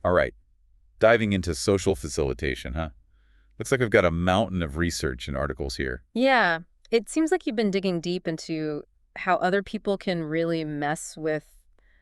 All right. Diving into social facilitation, huh? Looks like I've got a mountain of research and articles here. Yeah, it seems like you've been digging deep into how other people can really mess with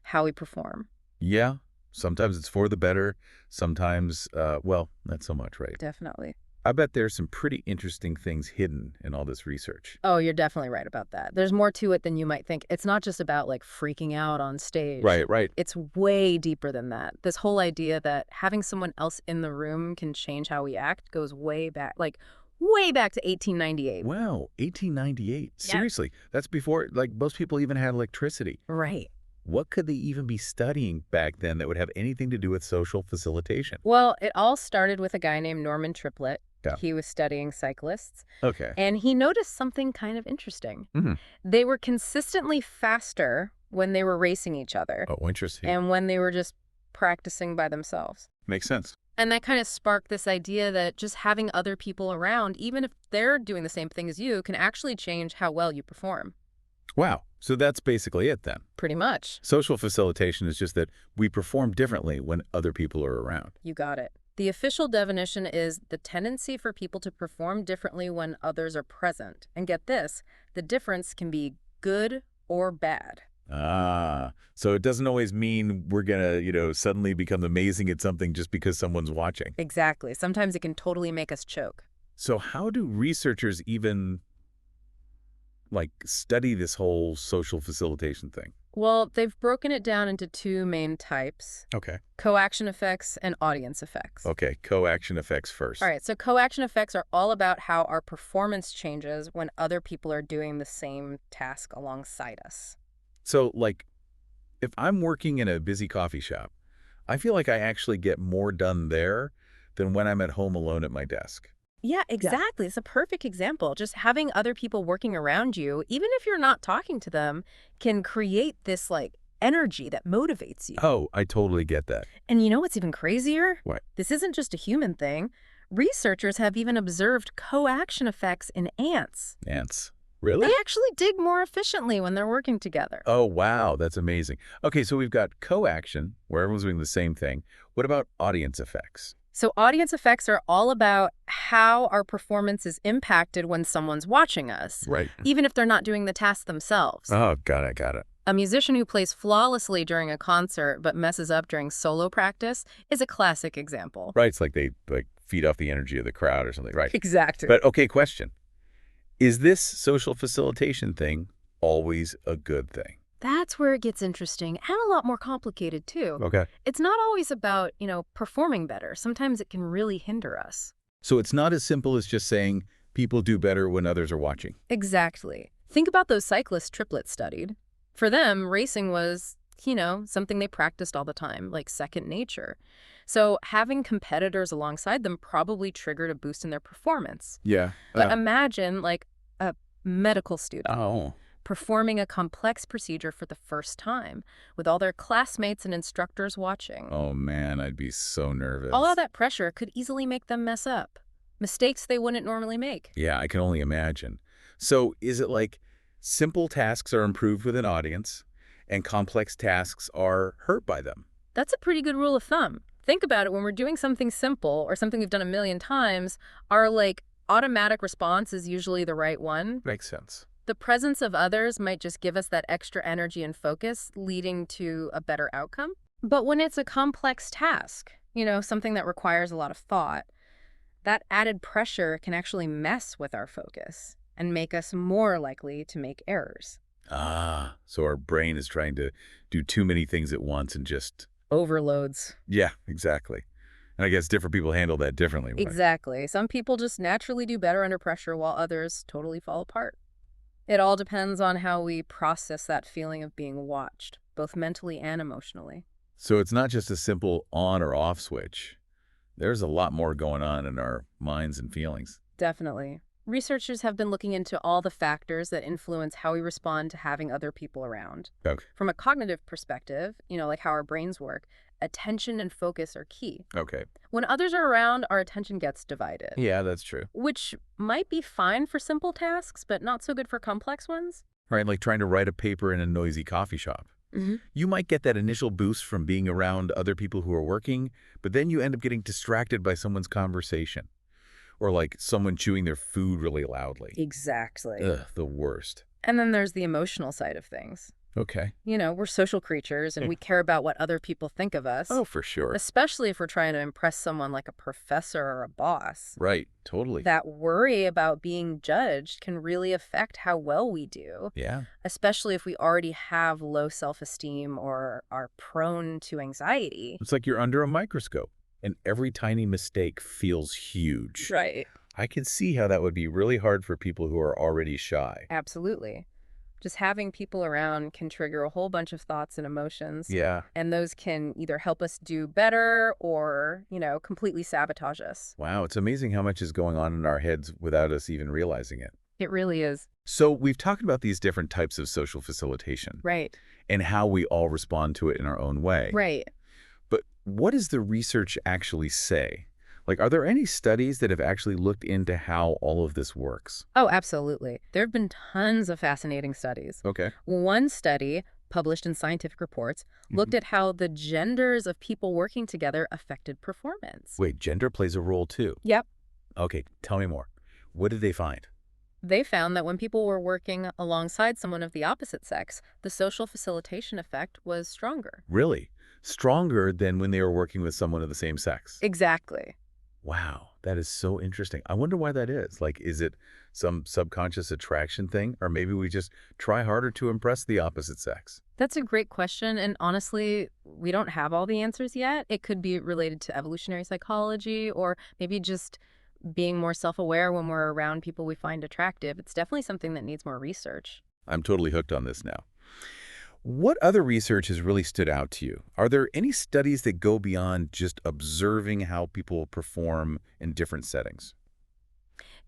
how we perform. Yeah, sometimes it's for the better. Sometimes, well, not so much, right? Definitely. I bet there's some pretty interesting things hidden in all this research. Oh, you're definitely right about that. There's more to it than you might think. It's not just about like freaking out on stage. Right, right. It's way deeper than that. This whole idea that having someone else in the room can change how we act goes way back, like way back to 1898. Wow, 1898. Yeah. Seriously, that's before, like, most people even had electricity. Right. What could they even be studying back then that would have anything to do with social facilitation? Well, it all started with a guy named Norman Triplett. Yeah. He was studying cyclists, Okay. and he noticed something kind of interesting. Hmm. They were consistently faster when they were racing each other Oh, interesting. and when they were just practicing by themselves. Makes sense. And that kind of sparked this idea that just having other people around, even if they're doing the same thing as you, can actually change how well you perform. Wow. So that's basically it then. Pretty much. Social facilitation is just that we perform differently when other people are around. You got it. The official definition is the tendency for people to perform differently when others are present. And get this, the difference can be good or bad. Ah, so it doesn't always mean we're going to, suddenly become amazing at something just because someone's watching. Exactly. Sometimes it can totally make us choke. So how do researchers even, like, study this whole social facilitation thing? Well, they've broken it down into two main types: Okay. coaction effects and audience effects. Okay, co-action effects first. All right, so coaction effects are all about how our performance changes when other people are doing the same task alongside us. So, like, if I'm working in a busy coffee shop, I feel like I actually get more done there than when I'm at home alone at my desk. Yeah, exactly. It's a perfect example. Just having other people working around you, even if you're not talking to them, can create this like energy that motivates you. Oh, I totally get that. And you know what's even crazier? What? This isn't just a human thing. Researchers have even observed coaction effects in ants. Ants. Really? They actually dig more efficiently when they're working together. Oh, wow, that's amazing. Okay, so we've got co-action, where everyone's doing the same thing. What about audience effects? So audience effects are all about how our performance is impacted when someone's watching us, Right. even if they're not doing the task themselves. Oh, got it. A musician who plays flawlessly during a concert but messes up during solo practice is a classic example. Right, it's like they feed off the energy of the crowd or something, right? Exactly. But okay, question. Is this social facilitation thing always a good thing? That's where it gets interesting and a lot more complicated, too. Okay. It's not always about, performing better. Sometimes it can really hinder us. So it's not as simple as just saying people do better when others are watching. Exactly. Think about those cyclists Triplett studied. For them, racing was, something they practiced all the time, like second nature. So having competitors alongside them probably triggered a boost in their performance. Yeah. But imagine, like, a medical student Oh. performing a complex procedure for the first time with all their classmates and instructors watching. Oh, man, I'd be so nervous. All of that pressure could easily make them mess up. Mistakes they wouldn't normally make. Yeah, I can only imagine. So is it like simple tasks are improved with an audience and complex tasks are hurt by them? That's a pretty good rule of thumb. Think about it. When we're doing something simple or something we've done a million times, our automatic response is usually the right one. Makes sense. The presence of others might just give us that extra energy and focus, leading to a better outcome. But when it's a complex task, something that requires a lot of thought, that added pressure can actually mess with our focus and make us more likely to make errors. Ah, so our brain is trying to do too many things at once and just... Overloads. Yeah, exactly. And I guess different people handle that differently. Right? Exactly. Some people just naturally do better under pressure while others totally fall apart. It all depends on how we process that feeling of being watched, both mentally and emotionally. So it's not just a simple on or off switch. There's a lot more going on in our minds and feelings. Definitely. Researchers have been looking into all the factors that influence how we respond to having other people around. Okay. From a cognitive perspective, like how our brains work, attention and focus are key. Okay. When others are around, our attention gets divided. Yeah, that's true. Which might be fine for simple tasks, but not so good for complex ones. Right, like trying to write a paper in a noisy coffee shop. Hmm. You might get that initial boost from being around other people who are working, but then you end up getting distracted by someone's conversation or like someone chewing their food really loudly. Exactly. Ugh, the worst. And then there's the emotional side of things. Okay. We're social creatures and Yeah. we care about what other people think of us, Oh, for sure. especially if we're trying to impress someone like a professor or a boss. Right. Totally. That worry about being judged can really affect how well we do, Yeah. especially if we already have low self-esteem or are prone to anxiety. It's like you're under a microscope and every tiny mistake feels huge. Right. I can see how that would be really hard for people who are already shy. Absolutely. Just having people around can trigger a whole bunch of thoughts and emotions, Yeah. and those can either help us do better or, completely sabotage us. Wow, it's amazing how much is going on in our heads without us even realizing it. It really is. So we've talked about these different types of social facilitation Right. and how we all respond to it in our own way. Right. But what does the research actually say? Like, are there any studies that have actually looked into how all of this works? Oh, absolutely. There have been tons of fascinating studies. Okay. One study, published in Scientific Reports, looked at how the genders of people working together affected performance. Wait, gender plays a role too. Yep. Okay, tell me more. What did they find? They found that when people were working alongside someone of the opposite sex, the social facilitation effect was stronger. Really? Stronger than when they were working with someone of the same sex? Exactly. Wow, that is so interesting. I wonder why that is. Like, is it some subconscious attraction thing? Or maybe we just try harder to impress the opposite sex? That's a great question, and honestly, we don't have all the answers yet. It could be related to evolutionary psychology or maybe just being more self-aware when we're around people we find attractive. It's definitely something that needs more research. I'm totally hooked on this now. What other research has really stood out to you? Are there any studies that go beyond just observing how people perform in different settings?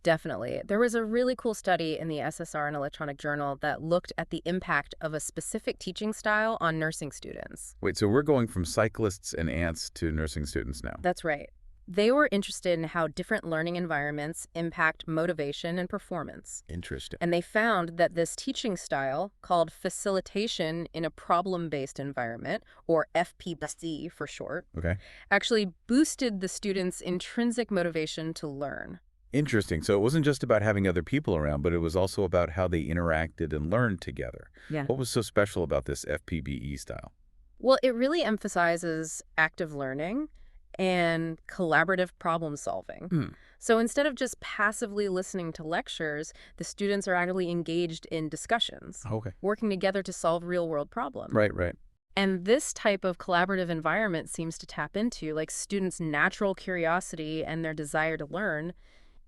Definitely. There was a really cool study in the SSR and Electronic Journal that looked at the impact of a specific teaching style on nursing students. Wait, so we're going from cyclists and ants to nursing students now. That's right. They were interested in how different learning environments impact motivation and performance. Interesting. And they found that this teaching style, called facilitation in a problem-based environment, or FPBC for short, Okay. actually boosted the students' intrinsic motivation to learn. Interesting. So it wasn't just about having other people around, but it was also about how they interacted and learned together. Yeah. What was so special about this FPBE style? Well, it really emphasizes active learning and collaborative problem solving. Hmm. So instead of just passively listening to lectures, the students are actively engaged in discussions, Okay. working together to solve real-world problems. Right, right. And this type of collaborative environment seems to tap into like students' natural curiosity and their desire to learn,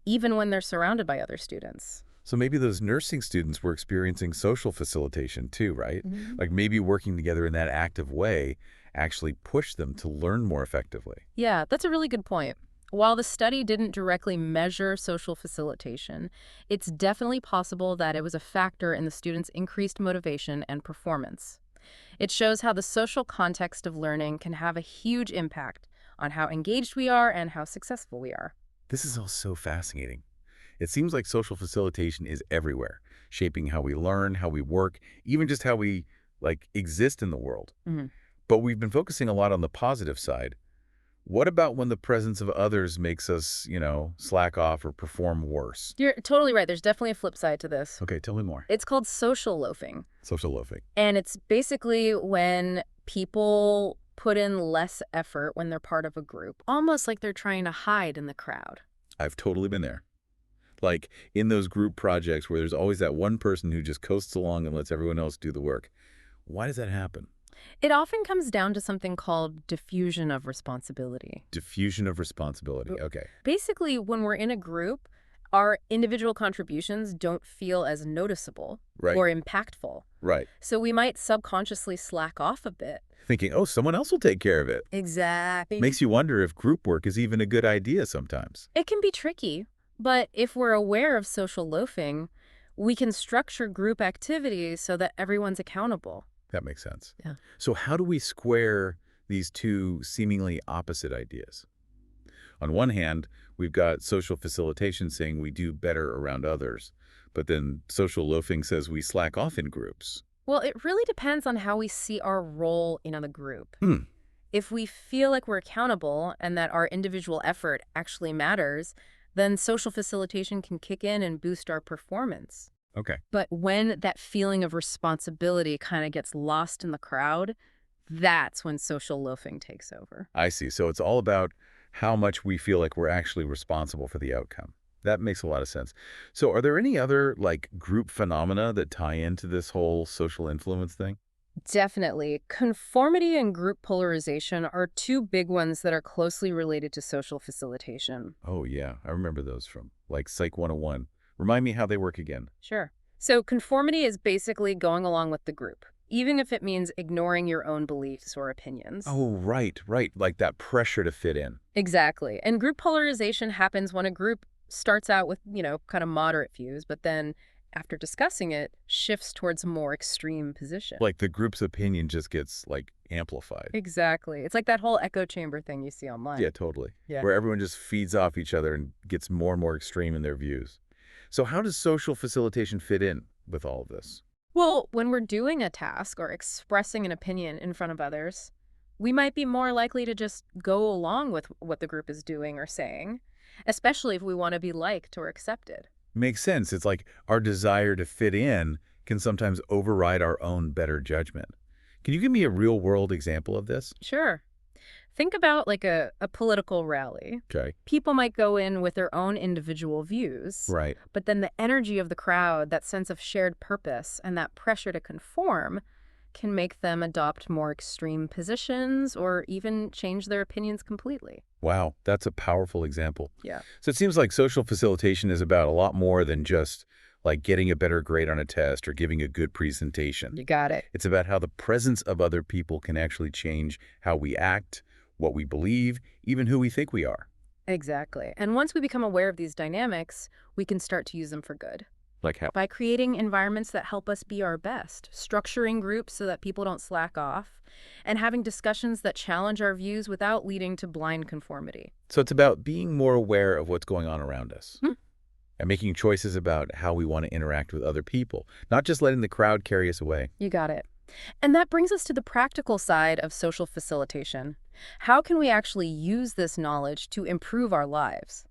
even when they're surrounded by other students. So maybe those nursing students were experiencing social facilitation too, right? Mhm. Like maybe working together in that active way actually pushed them to learn more effectively. Yeah, that's a really good point. While the study didn't directly measure social facilitation, it's definitely possible that it was a factor in the students' increased motivation and performance. It shows how the social context of learning can have a huge impact on how engaged we are and how successful we are. This is all so fascinating. It seems like social facilitation is everywhere, shaping how we learn, how we work, even just how we exist in the world. Mhm. But we've been focusing a lot on the positive side. What about when the presence of others makes us, slack off or perform worse? You're totally right. There's definitely a flip side to this. Okay, tell me more. It's called social loafing. Social loafing. And it's basically when people put in less effort when they're part of a group, almost like they're trying to hide in the crowd. I've totally been there. Like in those group projects where there's always that one person who just coasts along and lets everyone else do the work. Why does that happen? It often comes down to something called diffusion of responsibility. Diffusion of responsibility. Okay. Basically, when we're in a group, our individual contributions don't feel as noticeable Right. or impactful. Right. So we might subconsciously slack off a bit. Thinking, oh, someone else will take care of it. Exactly. Makes you wonder if group work is even a good idea sometimes. It can be tricky, but if we're aware of social loafing, we can structure group activities so that everyone's accountable. That makes sense. Yeah. So how do we square these two seemingly opposite ideas? On one hand, we've got social facilitation saying we do better around others, but then social loafing says we slack off in groups. Well, it really depends on how we see our role in the group. Hmm. If we feel like we're accountable and that our individual effort actually matters, then social facilitation can kick in and boost our performance. Okay. But when that feeling of responsibility kind of gets lost in the crowd, that's when social loafing takes over. I see. So it's all about how much we feel like we're actually responsible for the outcome. That makes a lot of sense. So are there any other like group phenomena that tie into this whole social influence thing? Definitely. Conformity and group polarization are two big ones that are closely related to social facilitation. Oh yeah, I remember those from like Psych 101. Remind me how they work again. Sure. So conformity is basically going along with the group, even if it means ignoring your own beliefs or opinions. Oh, right, right. Like that pressure to fit in. Exactly. And group polarization happens when a group starts out with, kind of moderate views, but then after discussing it, shifts towards a more extreme position. Like the group's opinion just gets like amplified. Exactly. It's like that whole echo chamber thing you see online. Yeah, totally. Yeah. Where everyone just feeds off each other and gets more and more extreme in their views. So how does social facilitation fit in with all of this? Well, when we're doing a task or expressing an opinion in front of others, we might be more likely to just go along with what the group is doing or saying, especially if we want to be liked or accepted. Makes sense. It's like our desire to fit in can sometimes override our own better judgment. Can you give me a real world example of this? Sure. Think about like a political rally. Okay. People might go in with their own individual views, Right. but then the energy of the crowd, that sense of shared purpose, and that pressure to conform can make them adopt more extreme positions or even change their opinions completely. Wow, that's a powerful example. Yeah. So it seems like social facilitation is about a lot more than just like getting a better grade on a test or giving a good presentation. You got it. It's about how the presence of other people can actually change how we act, what we believe, even who we think we are. Exactly. And once we become aware of these dynamics, we can start to use them for good. Like how? By creating environments that help us be our best, structuring groups so that people don't slack off, and having discussions that challenge our views without leading to blind conformity. So it's about being more aware of what's going on around us Hmm. and making choices about how we want to interact with other people, not just letting the crowd carry us away. You got it. And that brings us to the practical side of social facilitation. How can we actually use this knowledge to improve our lives?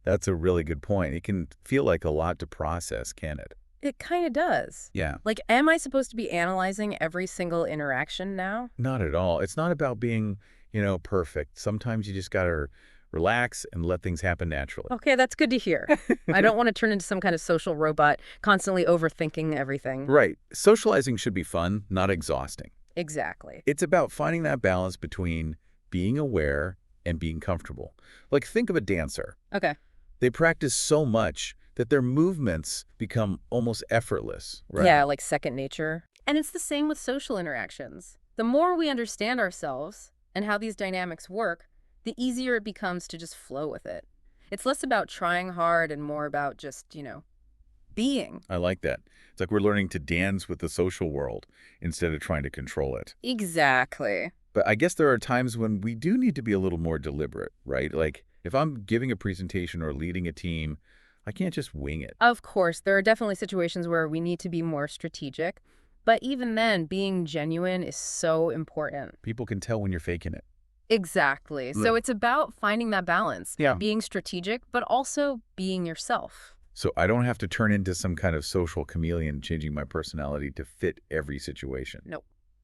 That's a really good point. It can feel like a lot to process, can it? It kind of does. Yeah. Like, am I supposed to be analyzing every single interaction now? Not at all. It's not about being, perfect. Sometimes you just got to relax and let things happen naturally. Okay, that's good to hear. I don't want to turn into some kind of social robot, constantly overthinking everything. Right. Socializing should be fun, not exhausting. Exactly. It's about finding that balance between being aware and being comfortable. Like think of a dancer. Okay. They practice so much that their movements become almost effortless, right? Yeah, like second nature. And it's the same with social interactions. The more we understand ourselves and how these dynamics work, the easier it becomes to just flow with it. It's less about trying hard and more about just, being. I like that. It's like we're learning to dance with the social world instead of trying to control it. Exactly. But I guess there are times when we do need to be a little more deliberate, right? Like if I'm giving a presentation or leading a team, I can't just wing it. Of course, there are definitely situations where we need to be more strategic, but even then, being genuine is so important. People can tell when you're faking it. Exactly. So Yeah. it's about finding that balance, Yeah. being strategic, but also being yourself. So I don't have to turn into some kind of social chameleon changing my personality to fit every situation. Nope.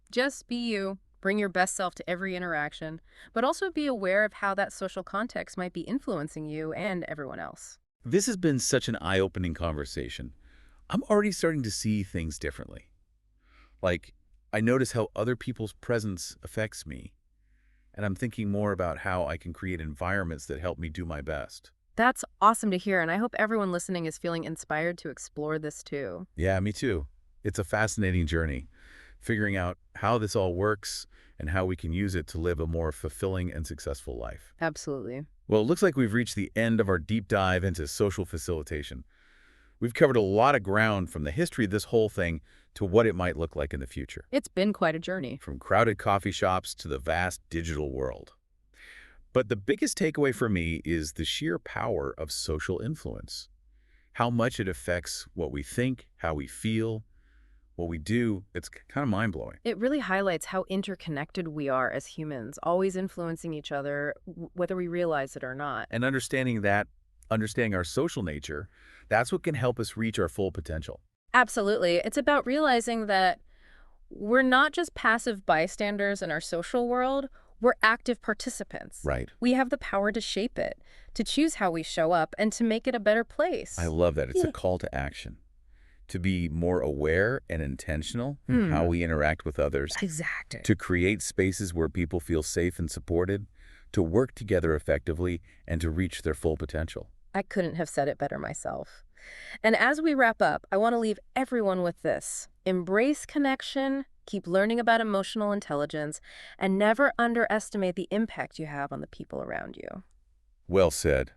Just be you. Bring your best self to every interaction, but also be aware of how that social context might be influencing you and everyone else. This has been such an eye-opening conversation. I'm already starting to see things differently. Like, I notice how other people's presence affects me, and I'm thinking more about how I can create environments that help me do my best. That's awesome to hear, and I hope everyone listening is feeling inspired to explore this too. Yeah, me too. It's a fascinating journey, figuring out how this all works and how we can use it to live a more fulfilling and successful life. Absolutely. Well, it looks like we've reached the end of our deep dive into social facilitation. We've covered a lot of ground from the history of this whole thing to what it might look like in the future, It's been quite a journey. from crowded coffee shops to the vast digital world. But the biggest takeaway for me is the sheer power of social influence, how much it affects what we think, how we feel, what we do, it's kind of mind-blowing. It really highlights how interconnected we are as humans, always influencing each other, whether we realize it or not. And understanding our social nature, that's what can help us reach our full potential. Absolutely. It's about realizing that we're not just passive bystanders in our social world, we're active participants. Right. We have the power to shape it, to choose how we show up, and to make it a better place. I love that. It's Yeah. a call to action, to be more aware and intentional in how we interact with others, Exactly. to create spaces where people feel safe and supported, to work together effectively, and to reach their full potential. I couldn't have said it better myself. And as we wrap up, I want to leave everyone with this. Embrace connection, keep learning about emotional intelligence, and never underestimate the impact you have on the people around you. Well said.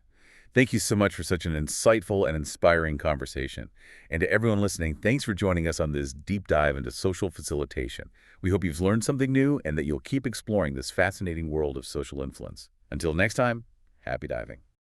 Thank you so much for such an insightful and inspiring conversation. And to everyone listening, thanks for joining us on this deep dive into social facilitation. We hope you've learned something new and that you'll keep exploring this fascinating world of social influence. Until next time, happy diving.